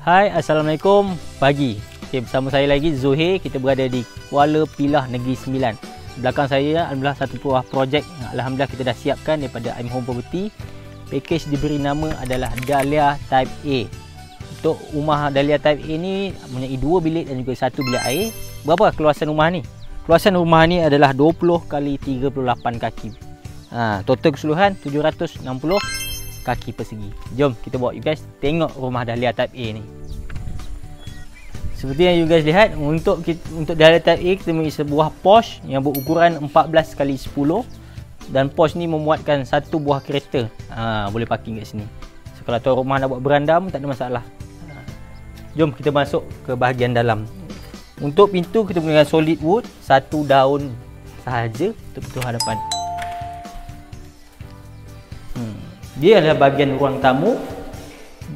Hai, Assalamualaikum pagi. Okay, bersama saya lagi Zuhair. Kita berada di Kuala Pilah Negeri Sembilan. Belakang saya alhamdulillah satu buah projek yang alhamdulillah kita dah siapkan daripada I'm Home Property. Package diberi nama adalah Dahlia Type A. Untuk rumah Dahlia Type A ni mempunyai 2 bilik dan juga 1 bilik air. Berapa keluasan rumah ni? Keluasan rumah ni adalah 20 x 38 kaki. Total keseluruhan 760 kaki persegi. Jom kita bawa you guys tengok rumah Dahlia Type A ni. Seperti yang you guys lihat, untuk Dahlia Type A kita memiliki sebuah porch yang berukuran 14 x 10 dan porch ni memuatkan satu buah kereta. Boleh parking kat sini. So, kalau tuan rumah nak buat beranda pun tak ada masalah. Jom kita masuk ke bahagian dalam. Untuk pintu kita gunakan solid wood, 1 daun sahaja untuk pintu hadapan. Dia adalah bahagian ruang tamu.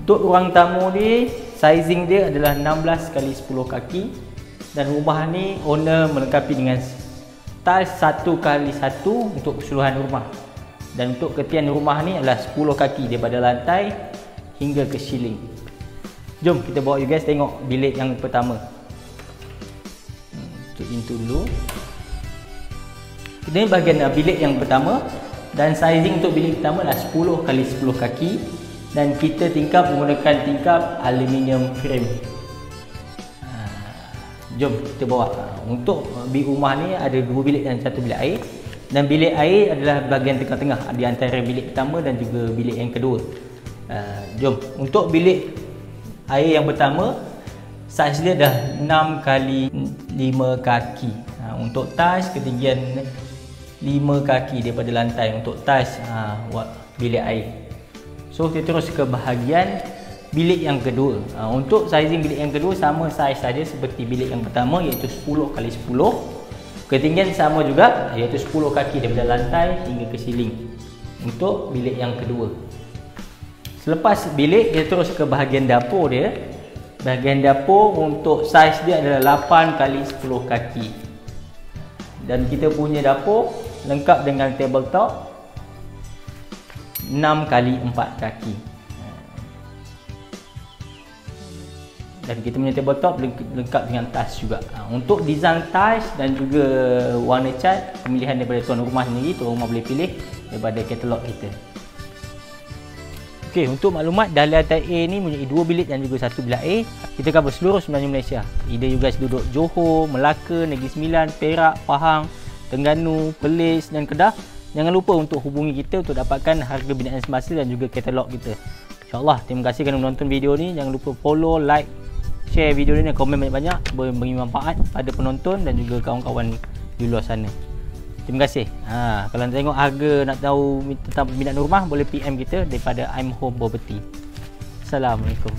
Untuk ruang tamu ni, sizing dia adalah 16 x 10 kaki. Dan rumah ni owner melengkapi dengan tiles 1 x 1 untuk keseluruhan rumah. Dan untuk ketian rumah ni adalah 10 kaki daripada lantai hingga ke ceiling. Jom kita bawa you guys tengok bilik yang pertama. Untuk pintu dulu. Ini bahagian bilik yang pertama. Dan sizing untuk bilik pertama adalah 10 x 10 kaki. Dan kita tingkap menggunakan tingkap aluminium frame. Jom kita bawa. Untuk rumah ni ada 2 bilik dan 1 bilik air. Dan bilik air adalah bahagian tengah-tengah di antara bilik pertama dan juga bilik yang kedua. Jom. Untuk bilik air yang pertama, saiz dia dah 6 x 5 kaki. Untuk tiles ketinggian 5 kaki daripada lantai untuk tiles bilik air. So kita terus ke bahagian bilik yang kedua. Untuk sizing bilik yang kedua sama saiz saja seperti bilik yang pertama, iaitu 10 x 10. Ketinggian sama juga, iaitu 10 kaki daripada lantai hingga ke ceiling untuk bilik yang kedua. Selepas bilik, kita terus ke bahagian dapur dia. Bahagian dapur untuk saiz dia adalah 8 x 10 kaki. Dan kita punya dapur lengkap dengan tabletop 6 x 4 kaki. Dan kita punya tabletop lengkap dengan tiles juga. Untuk design tiles dan juga warna cat, pemilihan daripada tuan rumah sendiri. Tuan rumah boleh pilih daripada katalog kita. Okey, untuk maklumat, Dahlia Type A ni mempunyai 2 bilik dan juga 1 bilik air. Kita cover seluruh semenanjung Malaysia. Either you guys duduk Johor, Melaka, Negeri Sembilan, Perak, Pahang, Terengganu, Perlis dan Kedah. Jangan lupa untuk hubungi kita untuk dapatkan harga binaan semasa dan juga katalog kita. InsyaAllah, terima kasih kerana menonton video ni. Jangan lupa follow, like, share video ni dan komen banyak-banyak. Beri manfaat pada penonton dan juga kawan-kawan di luar sana. Terima kasih. Kalau nak tengok harga, nak tahu tentang peminat rumah, boleh PM kita daripada I'm Home Property. Assalamualaikum.